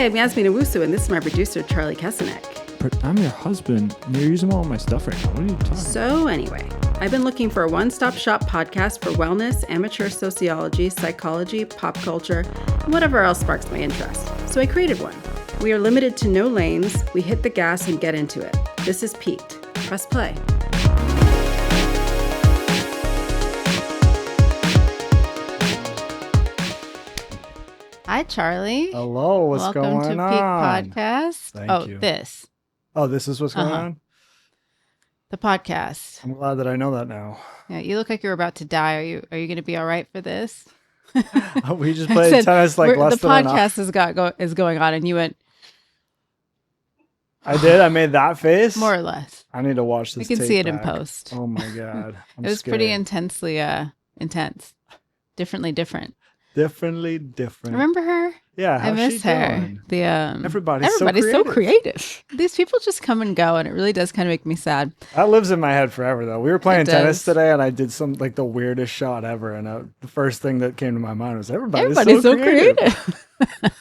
Hi, I'm Yasmin Owusu, and this is my producer, Charlie Kesenek. I'm your husband, and you're using all my stuff right now. What are you talking about? So anyway, I've been looking for a one-stop shop podcast for wellness, amateur sociology, psychology, pop culture, and whatever else sparks my interest. So I created one. We are limited to no lanes. We hit the gas and get into it. This is Peaked. Press play. Hi, Charlie. Hello, what's Welcome going to on? Peak Podcast. Thank you. This. Oh, this is what's going on? The podcast. I'm glad that I know that now. Yeah, you look like you're about to die. Are you going to be all right for this? We just played tennis like less the than an hour. podcast is going on, and you went. I did? I made that face? More or less. I need to watch this You can tape see it back. in post. Oh my God. It was pretty intensely intense. Differently different. Differently different. Remember her? Yeah, I how's miss she her. doing? The Everybody's so creative. These people just come and go, and it really does kind of make me sad. That lives in my head forever, though. We were playing It tennis does. today, and I did some like the weirdest shot ever. And the first thing that came to my mind was everybody's so creative.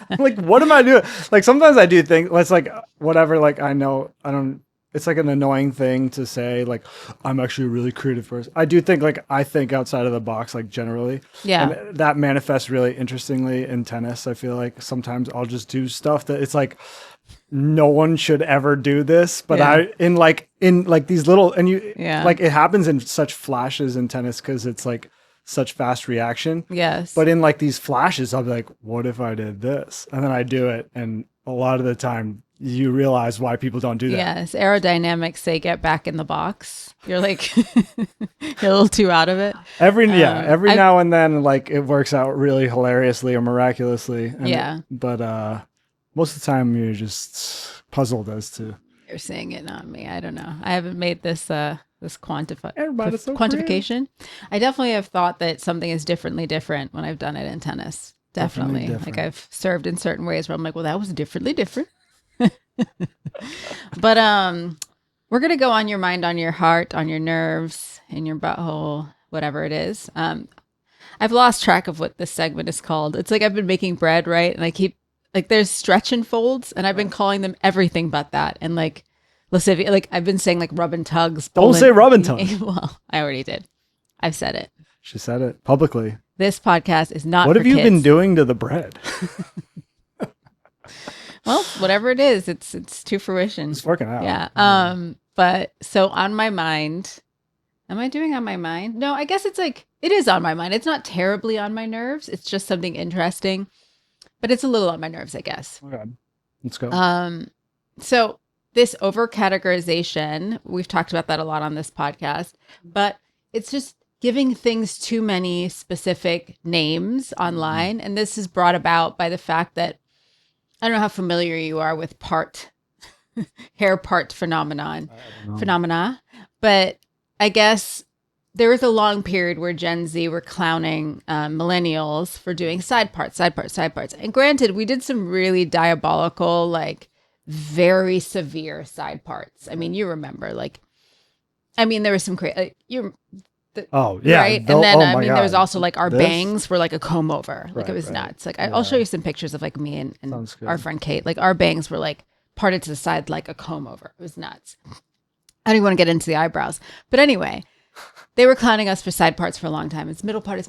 I'm like, what am I doing? Like sometimes I do think let's like whatever. Like I know I don't. It's like an annoying thing to say. Like I'm actually a really creative person. I do think like I think outside of the box. Like generally, Yeah. And that manifests really interestingly in tennis. I feel like sometimes I'll just do stuff that it's like no one should ever do this, but Yeah. in these little Yeah. like it happens in such flashes in tennis because it's like such fast reaction. Yes. But in like these flashes, I'll be like, what if I did this? And then I do it. And a lot of the time you realize why people don't do that. Yes, aerodynamics say get back in the box. You're like you're a little too out of it. Every now and then, like it works out really hilariously or miraculously. Yeah. But most of the time you're just puzzled as to. You're saying it, not me. I don't know. I haven't made this Everybody's so quantification. I definitely have thought that something is differently different when I've done it in tennis. Definitely. Different. Like I've served in certain ways where I'm like, well, that was differently different. But we're gonna go on your mind, on your heart, on your nerves, in your butthole, whatever it is. I've lost track of what this segment is called. It's like I've been making bread, right? And I keep like there's stretch and folds, and I've been calling them everything but that. And like lascivia, like I've been saying like rub and tugs. Don't say rub and tug. Well, I already did. I've said it. She said it publicly. This podcast is not. What for have you kids. been doing to the bread? Well, whatever it is, it's to fruition. It's working out. Yeah. But so on my mind, am I doing on my mind? No, I guess it's like, it is on my mind. It's not terribly on my nerves. It's just something interesting, but it's a little on my nerves, I guess. Okay. Let's go. So this over categorization, we've talked about that a lot on this podcast, but it's just giving things too many specific names online. And this is brought about by the fact that I don't know how familiar you are with hair part phenomena, but I guess there was a long period where Gen Z were clowning millennials for doing side parts. And granted, we did some really diabolical, like very severe side parts. I mean, you remember, there was some crazy, Oh yeah, right. And then there was also like our bangs were like a comb over, like it was nuts. Like I'll show you some pictures of like me and our friend Kate. Like our bangs were like parted to the side like a comb over. It was nuts. I don't even want to get into the eyebrows, but anyway, they were clowning us for side parts for a long time. It's middle part,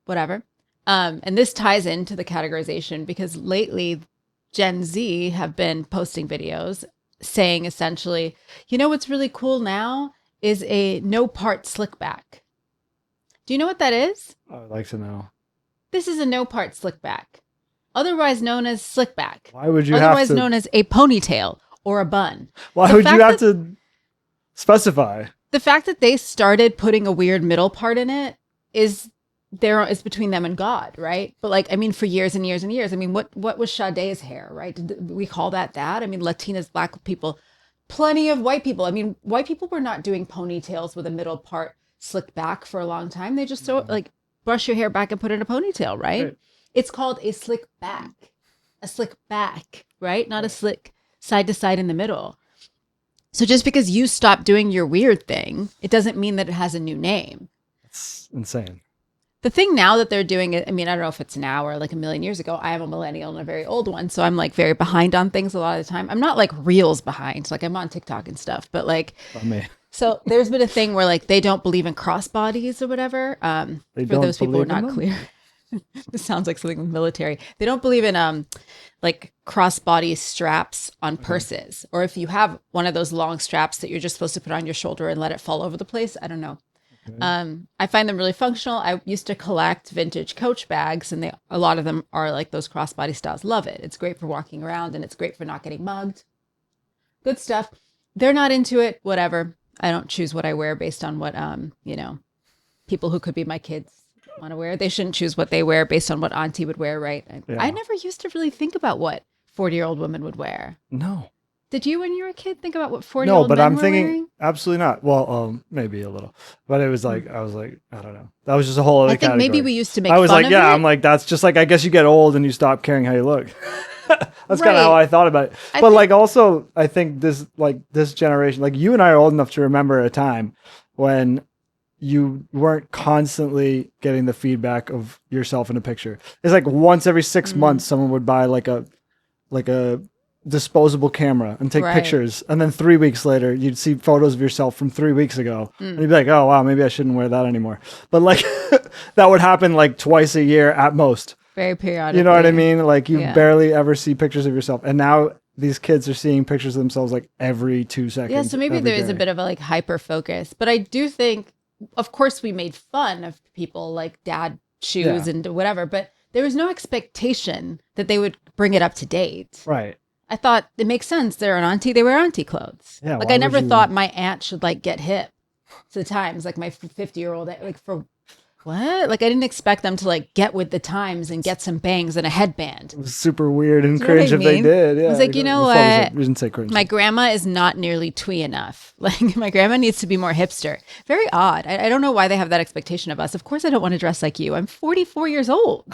whatever. And this ties into the categorization because lately Gen Z have been posting videos saying essentially, you know what's really cool now is a no part slick back. Do you know what that is? I would like to know. This is a no part slick back, otherwise known as slick back. Why would you otherwise have to? known as a ponytail or a bun. Why would you have to specify? The fact that they started putting a weird middle part in it is between them and God, right? But like, I mean, for years and years and years. I mean, what was Sade's hair, right? Did we call that? I mean, Latinas, Black people. Plenty of white people. I mean, white people were not doing ponytails with a middle part slicked back for a long time. They just like brush your hair back and put it in a ponytail, right? It's called a slick back, right? Not a slick side to side in the middle. So just because you stop doing your weird thing, it doesn't mean that it has a new name. It's insane. The thing now that they're doing it, I mean, I don't know if it's now or like a million years ago. I am a millennial and a very old one. So I'm like very behind on things a lot of the time. I'm not like reels behind. Like I'm on TikTok and stuff, but like, so there's been a thing where like they don't believe in cross bodies or whatever. For those people who are not clear. This sounds like something military. They don't believe in like crossbody straps on purses, or if you have one of those long straps that you're just supposed to put on your shoulder and let it fall over the place. I don't know. I find them really functional. I used to collect vintage Coach bags, and a lot of them are like those crossbody styles. Love it. It's great for walking around, and it's great for not getting mugged. Good stuff. They're not into it. Whatever. I don't choose what I wear based on what people who could be my kids want to wear. They shouldn't choose what they wear based on what auntie would wear, right? I never used to really think about what 40-year-old women would wear. No. Did you, when you were a kid, think about what 40-year-old men were wearing? Thinking absolutely not. Well, maybe a little, but it was like I was like, I don't know. That was just a whole other category. Maybe we used to make. I was fun like, of yeah. it. I'm like, that's just like I guess you get old and you stop caring how you look. That's kind of how I thought about it. But like also, I think this generation, like you and I are old enough to remember a time when you weren't constantly getting the feedback of yourself in a picture. It's like once every 6 months, someone would buy like a disposable camera and take pictures. And then 3 weeks later, you'd see photos of yourself from 3 weeks ago. And you'd be like, oh, wow, maybe I shouldn't wear that anymore. But like that would happen like twice a year at most. Very periodically. You know what I mean? Like you barely ever see pictures of yourself. And now these kids are seeing pictures of themselves like every 2 seconds. Yeah, so maybe there is a bit of a like hyper focus. But I do think, of course, we made fun of people like dad shoes and whatever, but there was no expectation that they would bring it up to date. Right. I thought it makes sense. They're an auntie. They wear auntie clothes. Yeah, like I never thought my aunt should like get hip to the times. Like my 50-year-old, like for what? Like I didn't expect them to like get with the times and get some bangs and a headband. It was super weird and cringe if they did. Yeah, I was like, you know what? We didn't say cringe. My grandma is not nearly twee enough. Like my grandma needs to be more hipster. Very odd. I don't know why they have that expectation of us. Of course I don't want to dress like you. I'm 44 years old.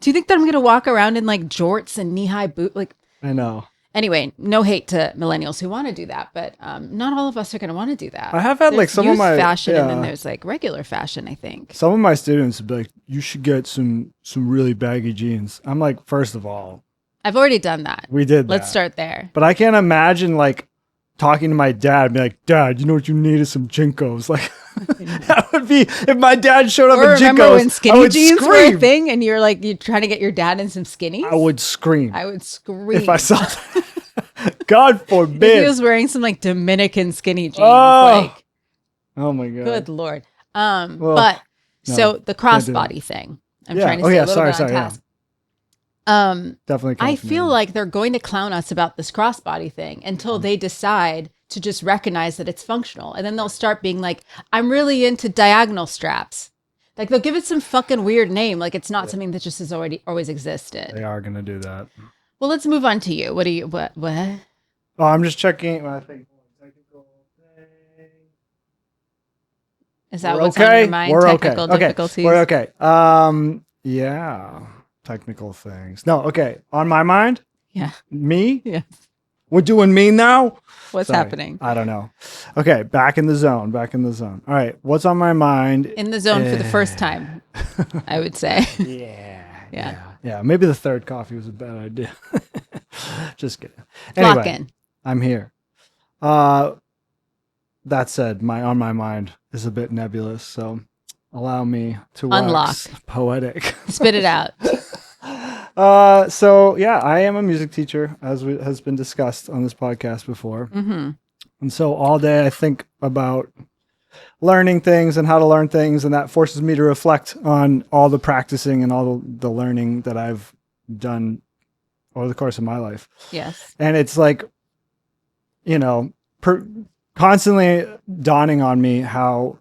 Do you think that I'm going to walk around in like jorts and knee-high boot? Like I know. Anyway, no hate to millennials who want to do that, but not all of us are going to want to do that. I have had like some of my fashion, and then there's like regular fashion. I think some of my students would be like, "You should get some really baggy jeans." I'm like, first of all, I've already done that. We did. Let's start there. But I can't imagine like talking to my dad and be like, "Dad, you know what you need is some Jinkos." Like that would be if my dad showed up in Jinkos. Remember when skinny jeans were a thing, and you're like, you're trying to get your dad in some skinnies? I would scream. If I saw that. God forbid. If he was wearing some like Dominican skinny jeans. Oh my God. Good Lord. So the crossbody thing. I'm trying to say a little bit on task. Definitely. I feel like they're going to clown us about this crossbody thing until they decide to just recognize that it's functional. And then they'll start being like, I'm really into diagonal straps. Like they'll give it some fucking weird name. Like it's not something that just has always existed. They are going to do that. Well, let's move on to you. What? Oh, I'm just checking. I think technical thing. Is that what's on your mind? We're technical okay. difficulties. We're okay. Yeah. Technical things. No, okay. On my mind? Yeah. Me? Yes. We're doing me now? What's happening? I don't know. Okay, back in the zone. All right, what's on my mind? In the zone for the first time, I would say. Yeah. Maybe the third coffee was a bad idea. Just kidding. Lock in. I'm here. That said, on my mind is a bit nebulous, so allow me to wax poetic. Spit it out. So yeah, I am a music teacher, as has been discussed on this podcast before. Mm-hmm. And so all day I think about learning things and how to learn things, and that forces me to reflect on all the practicing and all the learning that I've done over the course of my life. Yes. And it's like, constantly dawning on me how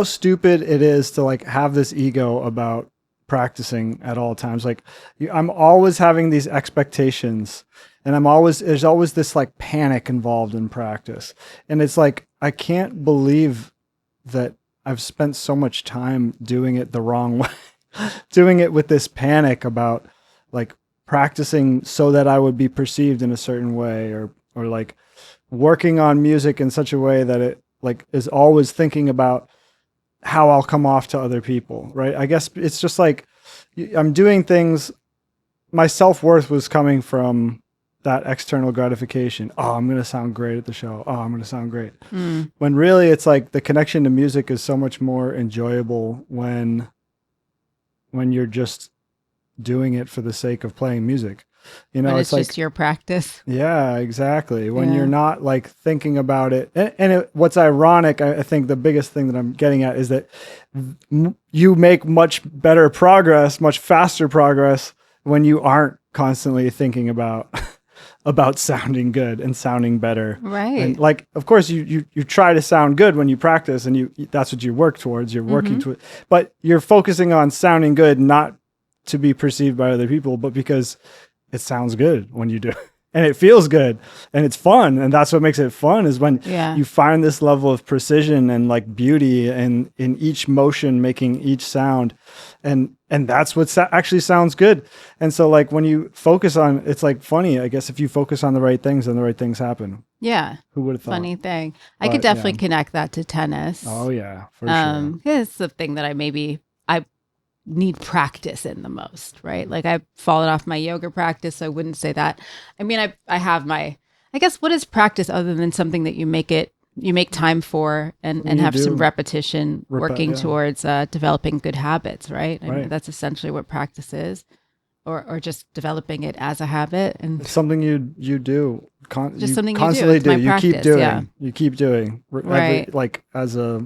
stupid it is to like have this ego about practicing at all times. Like I'm always having these expectations, and there's always this like panic involved in practice. And it's like, I can't believe that I've spent so much time doing it the wrong way, doing it with this panic about like practicing so that I would be perceived in a certain way, or like working on music in such a way that it like is always thinking about how I'll come off to other people, right? I guess it's just like I'm doing things. My self-worth was coming from that external gratification. Oh, I'm going to sound great at the show. Oh, I'm going to sound great. When really it's like the connection to music is so much more enjoyable when you're just doing it for the sake of playing music. You know, When it's it's like, just your practice. yeah, exactly. When Yeah. you're not like thinking about it. And what's ironic, I think the biggest thing that I'm getting at is that you make much better progress, much faster progress when you aren't constantly thinking about about sounding good and sounding better. Right. And like, of course you try to sound good when you practice, and that's what you work towards. You're working to it, but you're focusing on sounding good, not to be perceived by other people, but because it sounds good when you do it. And it feels good and it's fun. And that's what makes it fun, is when you find this level of precision and like beauty and in each motion, making each sound. And that's what actually sounds good. And so like when you focus on, it's like funny, I guess, if you focus on the right things, then the right things happen. Yeah. Who would have thought? Funny thing. I But, could definitely yeah. connect that to tennis. Oh yeah, for sure. It's the thing that I need practice in the most, right? Like I've fallen off my yoga practice, so I wouldn't say that. I mean, I have I guess, what is practice other than something that you make time for and You have do. some repetition working yeah. towards developing good habits, right? I mean, Right. that's essentially what practice is, or just developing it as a habit. And It's something you do. Just something you do. constantly It's my You keep practice, doing. yeah. You keep doing. Right. Like as a,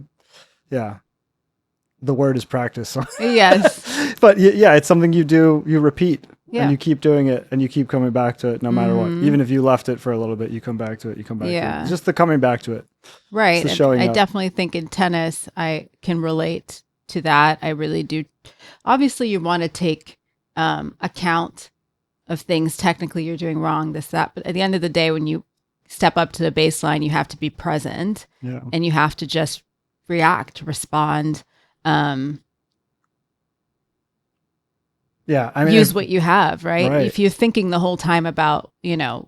yeah. The word is practice. yes. But yeah, it's something you do, you repeat, Yeah. and you keep doing it, and you keep coming back to it no matter what. Mhm. Even if you left it for a little bit, you come back to it, you come back to Yeah. it. Just the coming back to it. Right. It's the And showing I up. definitely think in tennis, I can relate to that. I really do. Obviously, you want to take account of things technically you're doing wrong, this, that. But at the end of the day, when you step up to the baseline, you have to be present Yeah. and you have to just react, respond, Yeah. I mean, use what you have, right? Right. If you're thinking the whole time about,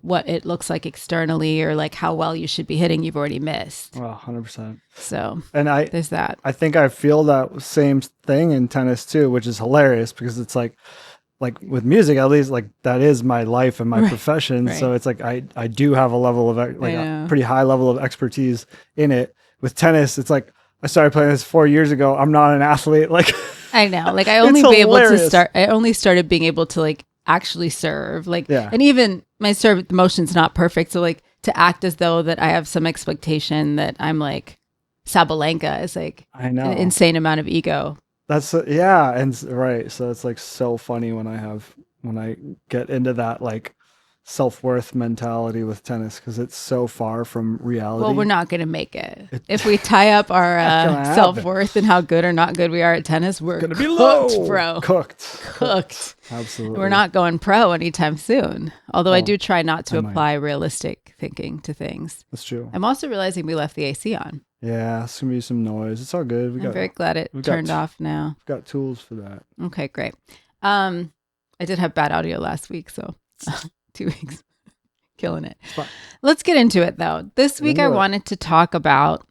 what it looks like externally or like how well you should be hitting, you've already missed. well, 100%. So And there's that. I think I feel that same thing in tennis too, which is hilarious because it's like with music, at least, like that is my life and my Right, profession. right. So it's like, I do have a level of like know. a pretty high level of expertise in it. With tennis, it's like, I started playing this 4 years ago. I'm not an athlete. Like, I know. Like I It's only hilarious. I only started being able to like actually serve. Like, Yeah. and even my serve motion's not perfect. So like to act as though that I have some expectation that I'm like Sabalenka is like I know. an insane amount of ego. That's yeah, and right. So it's like so funny when I get into that like self-worth mentality with tennis, because it's so far from reality. Well, we're not going to make it. If we tie up our gonna happen. self-worth and how good or not good we are at tennis, we're Gonna be cooked, low, bro. cooked. Absolutely. We're not going pro anytime soon. Although I Oh, do try not to I might. apply realistic thinking to things. That's true. I'm also realizing we left the AC on. Yeah, it's gonna be some noise. It's all good. I'm very glad it we've got turned off now. We've got tools for that. Okay, great. I did have bad audio last week, so 2 weeks. Killing it. fine. Let's get into it though. This week I into it. wanted to talk about,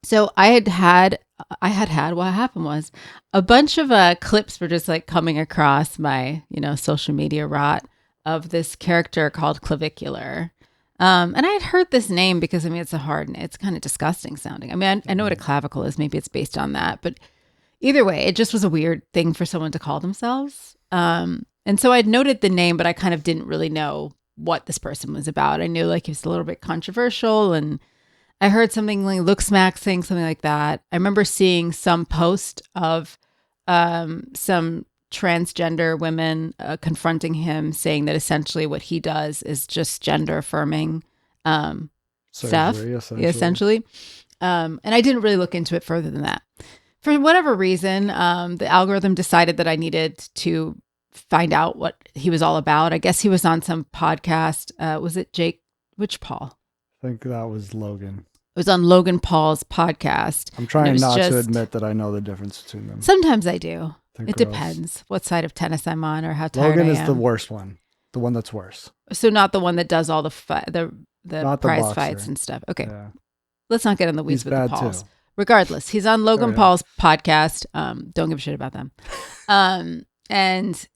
so what happened was a bunch of clips were just like coming across my, social media rot of this character called Clavicular. And I had heard this name because it's it's kind of disgusting sounding. I mean, I know what a clavicle is. Maybe it's based on that, but either way, it just was a weird thing for someone to call themselves. And so I'd noted the name, but I kind of didn't really know what this person was about. I knew like he was a little bit controversial, and I heard something like Looksmaxing, something like that. I remember seeing some post of some transgender women confronting him, saying that essentially what he does is just gender affirming stuff, Surgery, essentially. And I didn't really look into it further than that. For whatever reason, the algorithm decided that I needed to find out what he was all about. I guess he was on some podcast. Was it Jake? Which Paul? I think that was Logan. It was on Logan Paul's podcast. I'm trying was not to just- admit that I know the difference between them. Sometimes I do. They're It gross. depends what side of tennis I'm on or how tired Logan I is am. the worst one. The one that's worse. So not the one that does all the Not the prize boxer. fights and stuff. Okay, Yeah. let's not get in the weeds He's with the bad Pauls. too. regardless, he's on Logan yeah. Paul's podcast. Don't give a shit about them. And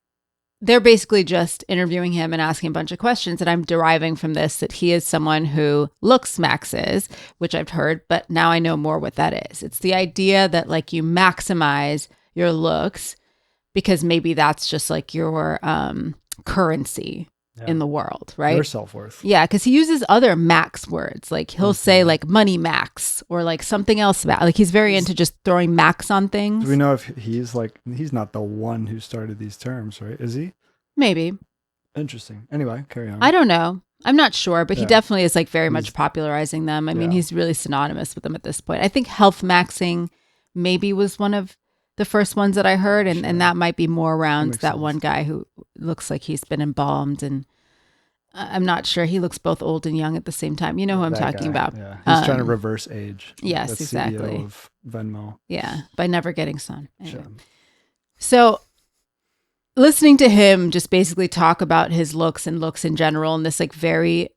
they're basically just interviewing him and asking a bunch of questions. And I'm deriving from this that he is someone who looksmaxes, which I've heard, but now I know more what that is. It's the idea that like you maximize your looks because maybe that's just like your currency in the world, right? Your self-worth. Yeah, because he uses other max words. Like he'll say like money max or like something else about like he's very into just throwing max on things. Do we know if he's not the one who started these terms, right? Is he? Maybe. Interesting. Anyway, carry on. I don't know. I'm not sure, but he definitely is like very much popularizing them. I mean, he's really synonymous with them at this point. I think health maxing maybe was one of the first ones that I heard, and that might be more around that one guy who looks like he's been embalmed, and I'm not sure. He looks both old and young at the same time. You know who I'm talking about. Yeah. He's trying to reverse age. Yes, That's exactly. CEO of Venmo. Yeah, by never getting sun. Anyway. Sure. So listening to him just basically talk about his looks and looks in general and this like very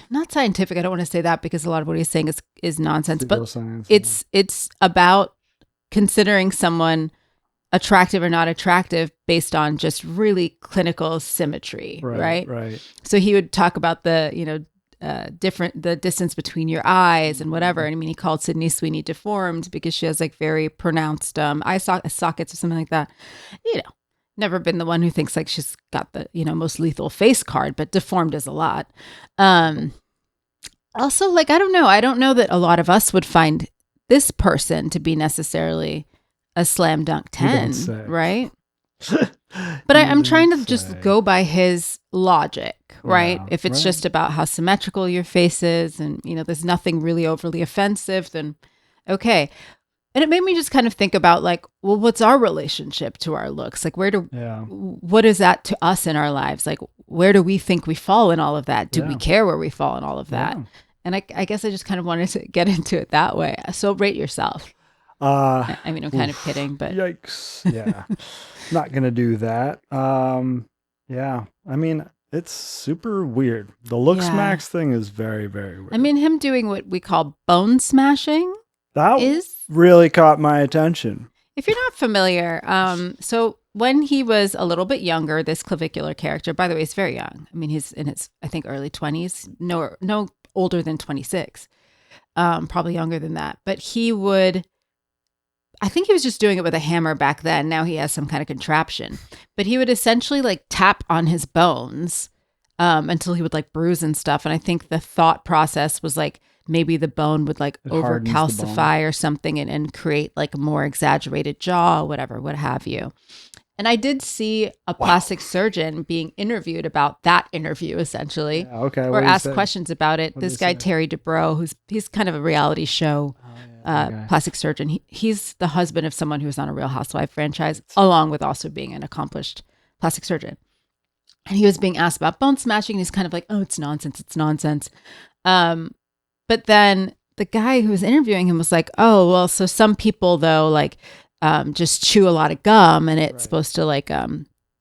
not scientific. I don't want to say that because a lot of what he's saying is nonsense, but it's about considering someone attractive or not attractive based on just really clinical symmetry, right? Right. So he would talk about the, the distance between your eyes and whatever. And I mean, he called Sydney Sweeney deformed because she has like very pronounced eye sockets or something like that. Never been the one who thinks like she's got the, most lethal face card, but deformed is a lot. Also, like, I don't know that a lot of us would find this person to be necessarily a slam dunk 10, right? But I'm trying to just go by his logic, right? Yeah, if it's just about how symmetrical your face is and, there's nothing really overly offensive, then okay. And it made me just kind of think about like, well, what's our relationship to our looks? Like what is that to us in our lives? Like, where do we think we fall in all of that? Do we care where we fall in all of that? Yeah. And I guess I just kind of wanted to get into it that way. So rate yourself. I mean, I'm kind of kidding, but yikes. Yeah. Not going to do that. Yeah. I mean, it's super weird. The Looksmaxx thing is very, very weird. I mean, him doing what we call bone smashing. That really caught my attention. If you're not familiar, so when he was a little bit younger, this clavicular character, by the way, he's very young. I mean, he's in his, I think, early 20s, no older than 26, probably younger than that. But I think he was just doing it with a hammer back then. Now he has some kind of contraption. But he would essentially like tap on his bones until he would like bruise and stuff. And I think the thought process was like, maybe the bone would like over calcify or something and create like a more exaggerated jaw, whatever, what have you. And I did see a plastic surgeon being interviewed about that interview, essentially. Yeah, okay. Or asked questions about it. This guy, Terry Dubrow, he's kind of a reality show plastic surgeon. He's the husband of someone who was on a Real Housewife franchise, along with also being an accomplished plastic surgeon. And he was being asked about bone smashing. And he's kind of like, oh, it's nonsense. But then the guy who was interviewing him was like, oh, well, so some people, though, like just chew a lot of gum and it's supposed to like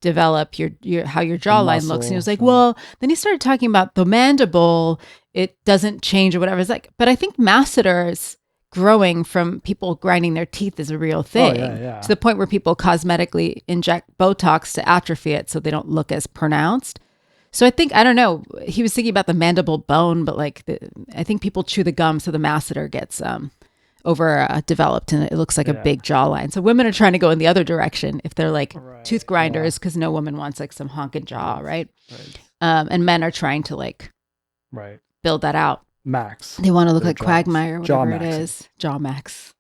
develop your how your jawline looks. And he was like, well, then he started talking about the mandible. It doesn't change or whatever. It's like, but I think masseters growing from people grinding their teeth is a real thing. To the point where people cosmetically inject Botox to atrophy it so they don't look as pronounced. So I think, I don't know, he was thinking about the mandible bone, but like I think people chew the gum so the masseter gets overdeveloped and it looks like a big jawline. So women are trying to go in the other direction if they're like tooth grinders because no woman wants like some honking jaw, right? And men are trying to like build that out. Max. They want to look like Quagmire, whatever it is. Jaw max.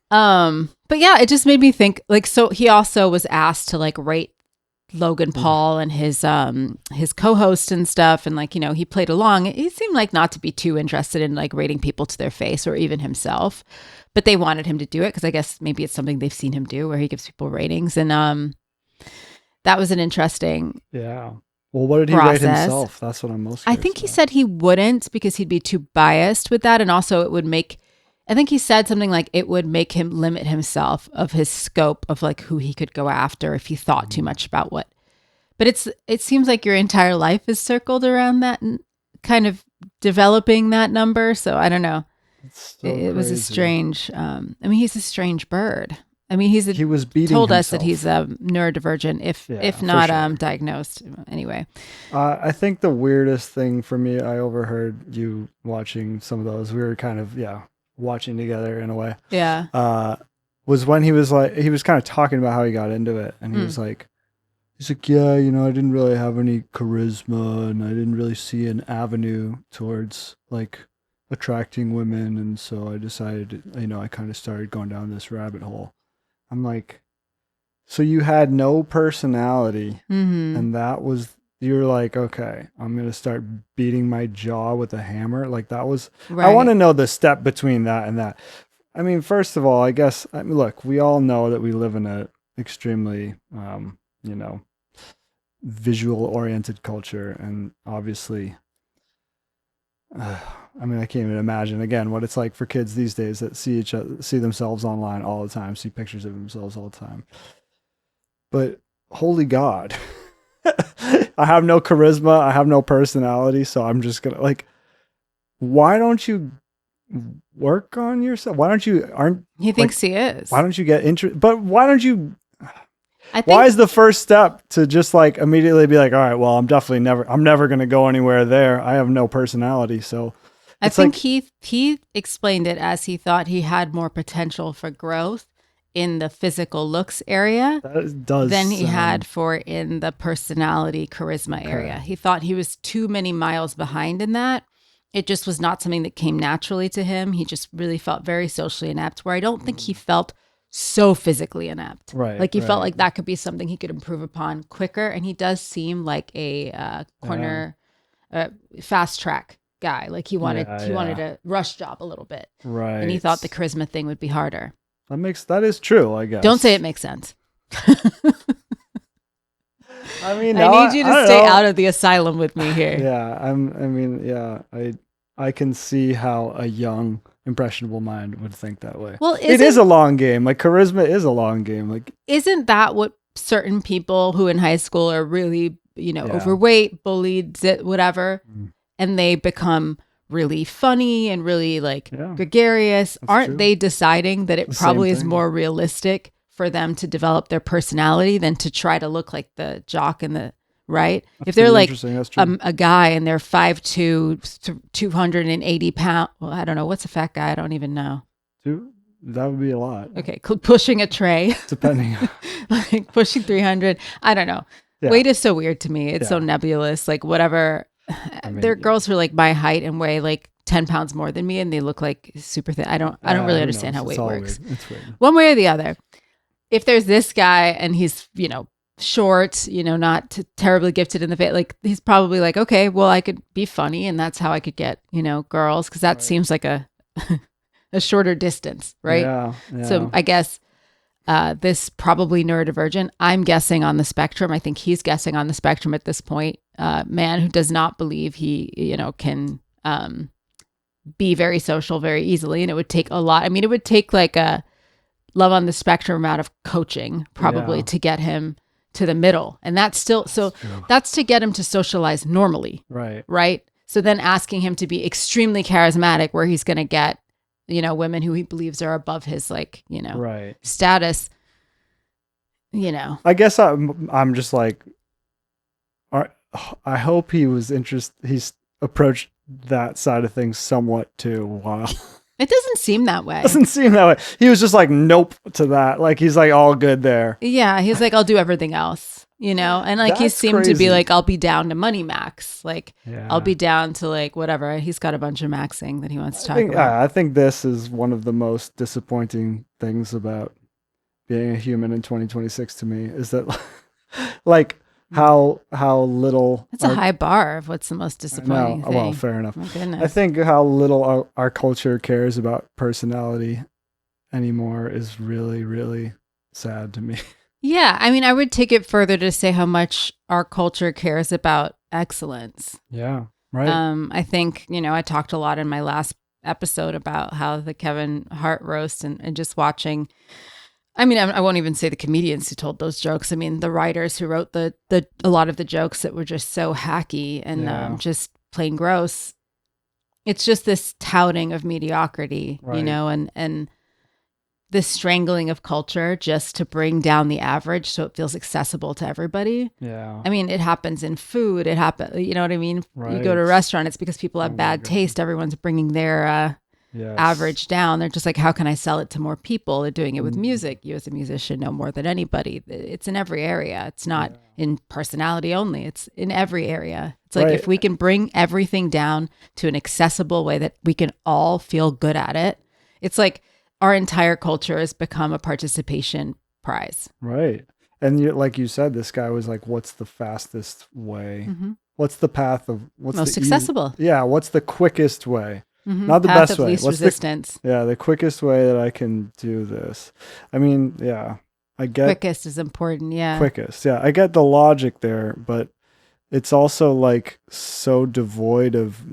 But yeah, it just made me think like, so he also was asked to like rate Logan Paul and his co-host and stuff, and like, he played along. He seemed like not to be too interested in like rating people to their face or even himself, but they wanted him to do it because I guess maybe it's something they've seen him do where he gives people ratings, and that was an interesting well, what did he rate himself? That's what I'm most curious I think he said he wouldn't because he'd be too biased with that, and also it would make, I think he said something like it would make him limit himself of his scope of like who he could go after if he thought too much about what. But it seems like your entire life is circled around that and kind of developing that number. So I don't know. It's so It was a crazy. strange. I mean, he's a strange bird. I mean, He was beating told us that himself. he's neurodivergent, Yeah, if for not sure. diagnosed. Anyway, I think the weirdest thing for me, I overheard you watching some of those. We were kind of watching together in a way. yeah. Was when he was kind of talking about how he got into it, and he's like, yeah, I didn't really have any charisma, and I didn't really see an avenue towards like attracting women, and so I decided, I kind of started going down this rabbit hole. I'm like, so you had no personality, and that was, you're like, okay, I'm gonna start beating my jaw with a hammer. Like that was, Right. I want to know the step between that and that. I mean, first of all, I guess, look, we all know that we live in a extremely, visual oriented culture, and obviously, I mean, I can't even imagine again what it's like for kids these days that see themselves online all the time, see pictures of themselves all the time. But holy God, I have no charisma, I have no personality, so I'm just gonna like, why don't you work on yourself? Why don't you He thinks he is. Why don't you get interest? But why don't you? I think, Why is the first step to just like immediately be like, all right, well, I'm never going to go anywhere there. I have no personality. So I think he explained it as he thought he had more potential for growth in the physical looks area than he had for in the personality charisma area. He thought he was too many miles behind in that. It just was not something that came naturally to him. He just really felt very socially inept, where I don't think he felt so physically inept. Right. Like he felt like that could be something he could improve upon quicker. And he does seem like a fast track guy. Like he wanted a rush job a little bit. Right. And he thought the charisma thing would be harder. That is true, I guess. Don't say it makes sense. I mean, I need you to stay out of the asylum with me here. Yeah. I can see how a young, impressionable mind would think that way. Well, it is a long game. Like charisma is a long game. Like, isn't that what certain people who in high school are really, overweight, bullied, whatever, and they become really funny and really gregarious? Aren't true. they deciding that it probably is more realistic for them to develop their personality than to try to look like the jock and the right? That's if they're like true. a guy and they're 5'2", 280 pounds, well, I don't know. What's a fat guy? I don't even know. That would be a lot. Okay. Pushing a tray. Depending. Like pushing 300. I don't know. Yeah. Weight is so weird to me. It's so nebulous. Like whatever. There are girls who are like my height and weigh like 10 pounds more than me and they look like super thin. I don't really understand how weight works. It's weird. One way or the other. If there's this guy and he's, short, not terribly gifted in the face, like he's probably like, okay, well, I could be funny and that's how I could get, girls, because that seems like a shorter distance, right? Yeah. So I guess this probably neurodivergent. I'm guessing on the spectrum. I think he's guessing on the spectrum at this point. Man who does not believe he, can be very social very easily, and it would take a lot. I mean, it would take like a love on the spectrum amount of coaching probably to get him to the middle. And that's to get him to socialize normally. Right. So then asking him to be extremely charismatic where he's going to get, women who he believes are above his status, I guess I'm just like, I hope he's approached that side of things somewhat too. Wow. It doesn't seem that way. He was just like, nope to that. Like, he's like all good there. Yeah. He's like, I'll do everything else, and like, he seemed to be like, I'll be down to money max. Like, I'll be down to like, whatever. He's got a bunch of maxing that he wants to talk about. Yeah, I think this is one of the most disappointing things about being a human in 2026 to me is that like, how little it's a high bar of what's the most disappointing thing. Well, fair enough. My goodness. I think how little our culture cares about personality anymore is really, really sad to me. Yeah, I mean, I would take it further to say how much our culture cares about excellence. Yeah, right. I think, I talked a lot in my last episode about how the Kevin Hart roast and just watching. I mean, I won't even say the comedians who told those jokes. I mean, the writers who wrote a lot of the jokes that were just so hacky and just plain gross. It's just this touting of mediocrity, Right. you know, and this strangling of culture just to bring down the average so it feels accessible to everybody. Yeah. I mean, it happens in food. It happens, you know what I mean? You go to a Right. restaurant, it's because people have Oh my bad God. taste. Everyone's bringing their Yes. average down. They're just like, how can I sell it to more people? They're doing it with Mm. music. You as a musician know more than anybody. It's in every area. It's not in personality only. It's in every area. It's like Right. if we can bring everything down to an accessible way that we can all feel good at it, it's like our entire culture has become a participation prize. Right. And you, like you said, this guy was like, what's the fastest way? What's the path of what's Most the accessible. Yeah. What's the quickest way? Mhm. Not the Path best of way. least What's resistance. the quickest way that I can do this? I mean, yeah, I get Quickest is important. Yeah. quickest. Yeah. I get the logic there, but it's also like so devoid of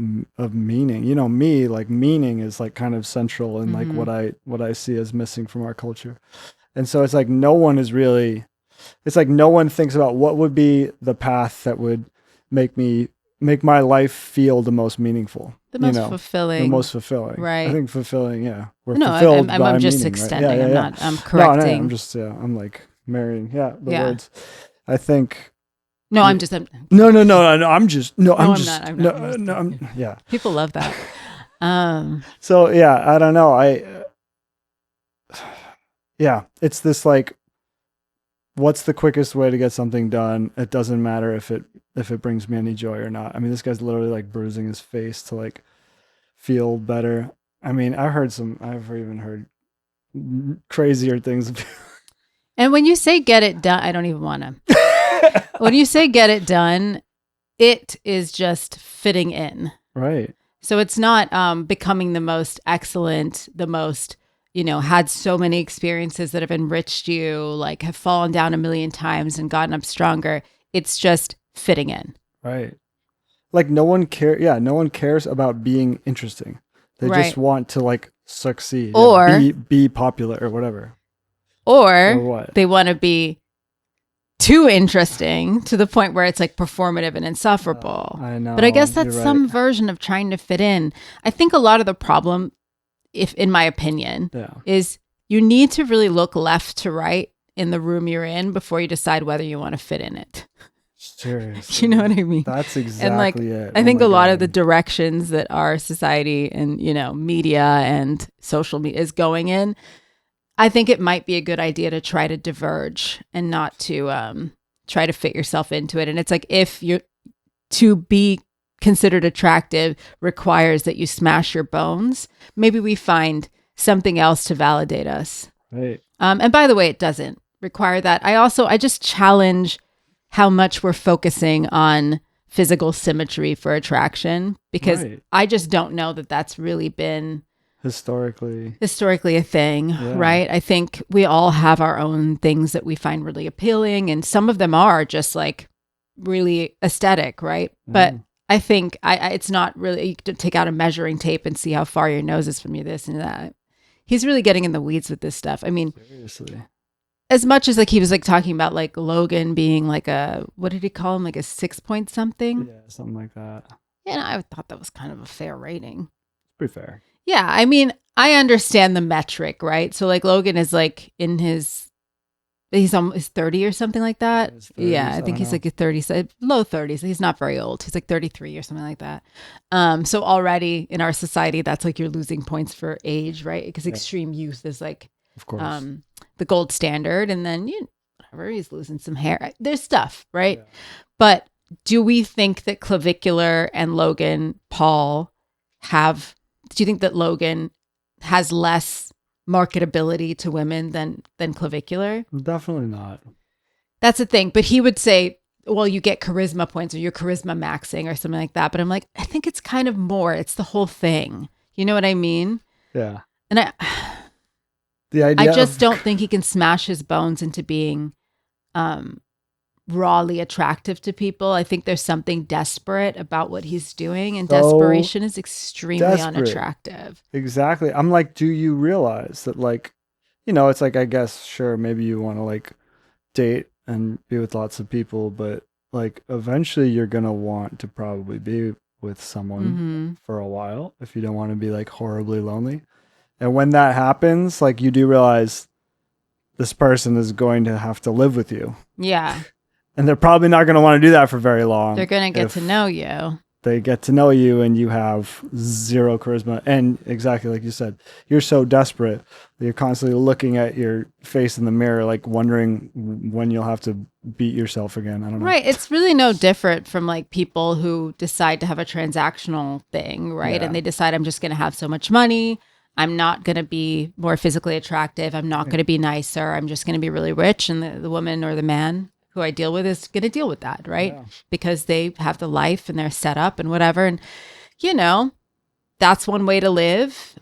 meaning. You know, like meaning is like kind of central in like what I see as missing from our culture. And so it's like no one thinks about what would be the path that would make my life feel the most meaningful. The most fulfilling. The most fulfilling. Right. I think fulfilling, yeah. We're No, fulfilled by I'm just meaning, extending. right? Yeah, yeah, I'm No, correcting. I'm just, I'm like marrying, the Yeah. words. I think. No, I'm just. No, I'm just. No, I'm just. not. I'm not. No, I'm. Yeah. People love that. So yeah, I don't know. Yeah, it's this like, what's the quickest way to get something done? It doesn't matter if it brings me any joy or not. I mean, this guy's literally like bruising his face to like feel better. I mean, I've even heard crazier things. And when you say get it done, I don't even want to. When you say get it done, it is just fitting in. Right. So it's not becoming the most excellent, the most, had so many experiences that have enriched you, like have fallen down a million times and gotten up stronger. It's just fitting in. Right. Like no one cares about being interesting. They just want to like succeed or be popular or whatever. Or what? They want to be too interesting to the point where it's like performative and insufferable. I know. But I guess that's You're some right. version of trying to fit in. I think a lot of the problem, if in my opinion, is you need to really look left to right in the room you're in before you decide whether you want to fit in it. Seriously. You know what I mean? That's exactly it. I think a lot of the directions that our society and, media and social media is going in, I think it might be a good idea to try to diverge and not to try to fit yourself into it. And it's like, if you're to be considered attractive requires that you smash your bones, maybe we find something else to validate us. Right. And by the way, it doesn't require that. I just challenge how much we're focusing on physical symmetry for attraction, because I just don't know that that's really been historically a thing, right? I think we all have our own things that we find really appealing, and some of them are just like really aesthetic, right? But I think it's not really, you can take out a measuring tape and see how far your nose is from you, this and that. He's really getting in the weeds with this stuff. I mean, seriously. As much as like he was like talking about like Logan being like what did he call him? Like a 6 point something? Yeah, something like that. And I thought that was kind of a fair rating. Pretty fair. Yeah. I mean, I understand the metric, right? So like Logan is like he's almost 30 or something like that. 30s, Yeah. I think he's like a 30, low 30s. He's not very old. He's like 33 or something like that. So already in our society, that's like you're losing points for age, right? Because extreme youth is like, of course, the gold standard. And then whatever, he's losing some hair. There's stuff, right? Yeah. But do we think that clavicular and Logan Paul do you think that Logan has less marketability to women than clavicular? Definitely not. That's the thing. But he would say, well, you get charisma points or you're charisma maxing or something like that. But I'm like, I think it's kind of more. It's the whole thing. You know what I mean? Yeah. And I just don't think he can smash his bones into being rawly attractive to people. I think there's something desperate about what he's doing, and desperation is extremely unattractive. Exactly. I'm like, do you realize that, like, it's like, I guess, sure, maybe you want to like date and be with lots of people, but like eventually you're going to want to probably be with someone for a while if you don't want to be like horribly lonely. And when that happens, like you do realize this person is going to have to live with you. Yeah. And they're probably not going to want to do that for very long. They're going to get to know you. They get to know you and you have zero charisma. And exactly like you said, you're so desperate that you're constantly looking at your face in the mirror, like wondering when you'll have to beat yourself again. I don't know. Right. It's really no different from like people who decide to have a transactional thing, right? Yeah. And they decide, I'm just going to have so much money. I'm not going to be more physically attractive. I'm not going to be nicer. I'm just going to be really rich. And the woman or the man who I deal with is going to deal with that, right? Yeah. Because they have the life and they're set up and whatever. And, you know, that's one way to live.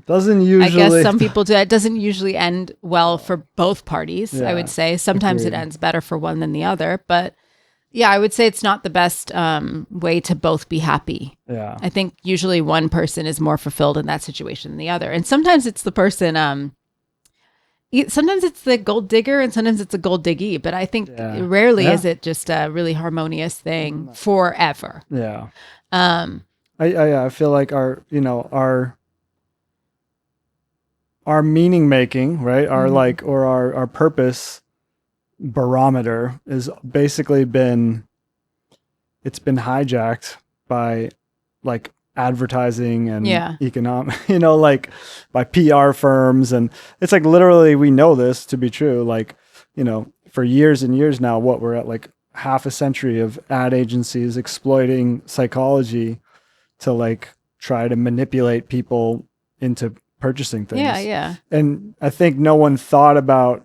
Doesn't usually. I guess some people do. It doesn't usually end well for both parties, Yeah. I would say. Sometimes Agreed. it ends better for one than the other. But yeah, I would say it's not the best way to both be happy. Yeah. I think usually one person is more fulfilled in that situation than the other. And sometimes it's the person, sometimes it's the gold digger and sometimes it's a gold diggy. But I think rarely is it just a really harmonious thing forever. Yeah. I feel like our meaning making, right? Our like, or our purpose barometer is basically it's been hijacked by like advertising and economic, like by PR firms. And it's like, literally, we know this to be true. Like, for years and years now, we're at like half a century of ad agencies exploiting psychology to like try to manipulate people into purchasing things. Yeah. And I think no one thought about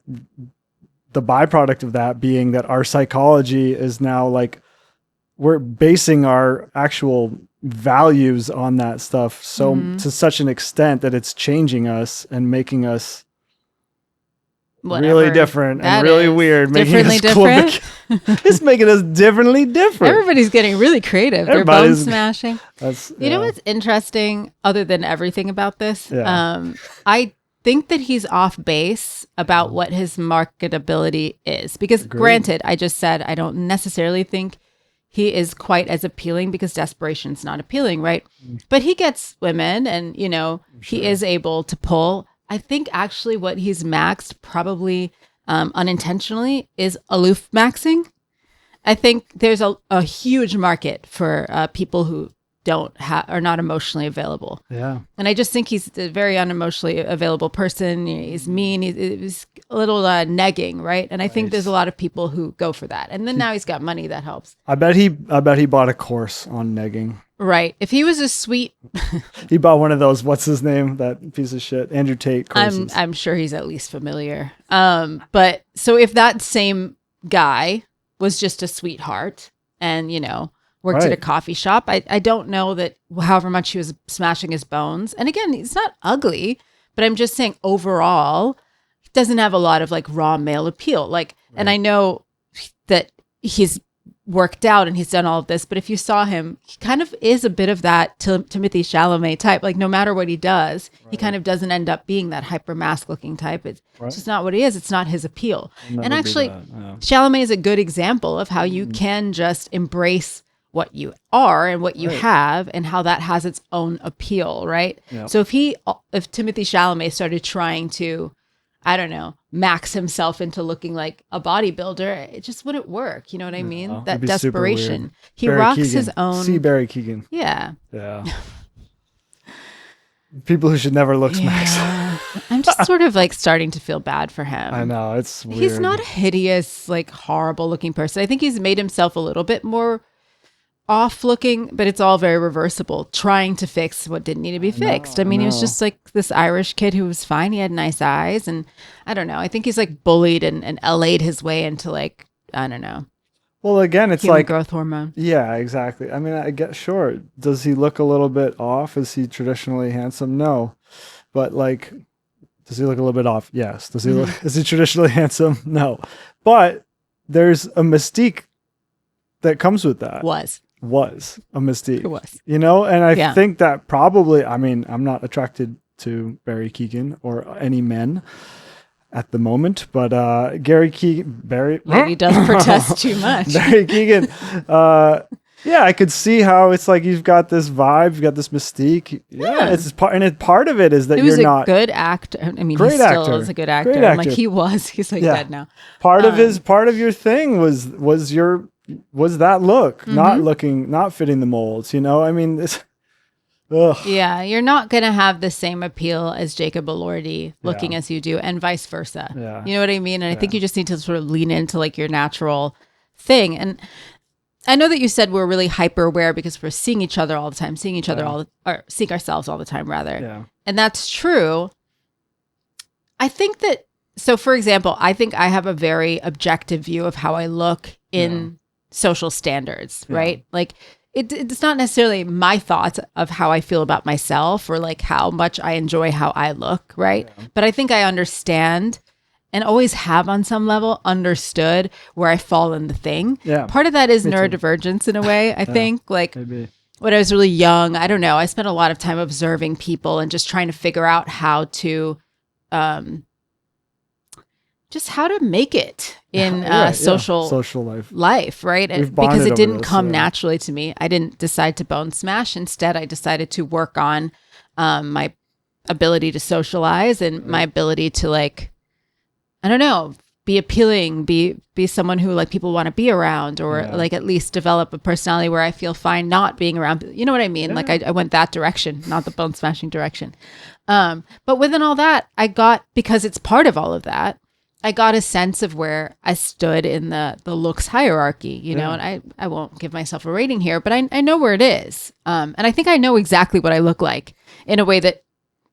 the byproduct of that being that our psychology is now like, we're basing our actual values on that stuff. So to such an extent that it's changing us and making us really different and really weird. Differently different? It's making us differently different. Everybody's getting really creative. They're bone smashing. You know what's interesting, other than everything about this? Yeah. I think that he's off base about what his marketability is. Because granted, I just said I don't necessarily think he is quite as appealing because Desperation's not appealing, right? But he gets women and, he is able to pull. I think actually what he's maxed probably unintentionally is Looksmaxing. I think there's a huge market for people who are not emotionally available. Yeah. And I just think he's a very unemotionally available person. He's mean. He's a little negging, right? And I think there's a lot of people who go for that. And then now he's got money that helps. I bet he bought a course on negging. Right. If he was a sweet, he bought one of those. What's his name? That piece of shit, Andrew Tate courses. I'm sure he's at least familiar. But so if that same guy was just a sweetheart and worked at a coffee shop, I don't know that however much he was smashing his bones. And again, he's not ugly, but I'm just saying overall, he doesn't have a lot of like raw male appeal. Like, and I know that he's worked out and he's done all of this, but if you saw him, he kind of is a bit of that Timothée Chalamet type. Like no matter what he does, he kind of doesn't end up being that hyper mask looking type. It's just not what he is. It's not his appeal. And actually, Chalamet is a good example of how you can just embrace what you are and what you have and how that has its own appeal, right? Yeah. So if Timothée Chalamet started trying to, I don't know, max himself into looking like a bodybuilder, it just wouldn't work. You know what I mean? No, that desperation. He Barry rocks Keoghan. his own. See Barry Keoghan. Yeah. Yeah. People who should never Looksmaxx. Yeah. I'm just sort of like starting to feel bad for him. I know, it's weird. He's not a hideous, like horrible looking person. I think he's made himself a little bit more off looking, but it's all very reversible, trying to fix what didn't need to be fixed. I mean, he was just like this Irish kid who was fine. He had nice eyes. And I don't know. I think he's like bullied and LA'd his way into like, I don't know. Well, again, it's human like growth hormone. Yeah, exactly. I mean, I get sure. Does he look a little bit off? Is he traditionally handsome? No. But like, does he look a little bit off? Yes. Does he look, is he traditionally handsome? No. But there's a mystique that comes with that. Was a mystique. It was. And I think that probably, I mean, I'm not attracted to Barry Keoghan or any men at the moment, but Barry maybe does protest too much. Barry Keoghan, Yeah, I could see how it's like you've got this vibe, you've got this mystique. Yeah, it's part, and part of it is that He was you're a not good actor. I mean, he Great still actor. is a good actor. Great I'm like, actor. he was. He's like Yeah. dead now. part of your thing was that look, not fitting the molds. You know, I mean, ugh. Yeah, you're not going to have the same appeal as Jacob Elordi looking Yeah. as you do, and vice versa. Yeah. You know what I mean? And I think you just need to sort of lean into like your natural thing. And I know that you said we're really hyper aware because we're seeing each other all the time, seeing each other or seeing ourselves all the time, rather. Yeah. And that's true. I think that, so for example, I think I have a very objective view of how I look in social standards, right? Like it's not necessarily my thoughts of how I feel about myself or like how much I enjoy how I look, right? Yeah. But I think I understand and always have on some level understood where I fall in the thing. Yeah. Part of that is Me too. neurodivergence in a way, I think. Like Maybe. when I was really young, I don't know, I spent a lot of time observing people and just trying to figure out how to just how to make it in social life, right? We've Because bonded it over didn't this, come naturally to me. I didn't decide to bone smash. Instead, I decided to work on my ability to socialize and my ability to like, I don't know, be appealing, be someone who like people want to be around, or like at least develop a personality where I feel fine not being around. You know what I mean? Yeah. Like I went that direction, not the bone smashing direction. But within all that, I got, because it's part of all of that, I got a sense of where I stood in the looks hierarchy, you know, and I won't give myself a rating here, but I know where it is. And I think I know exactly what I look like in a way that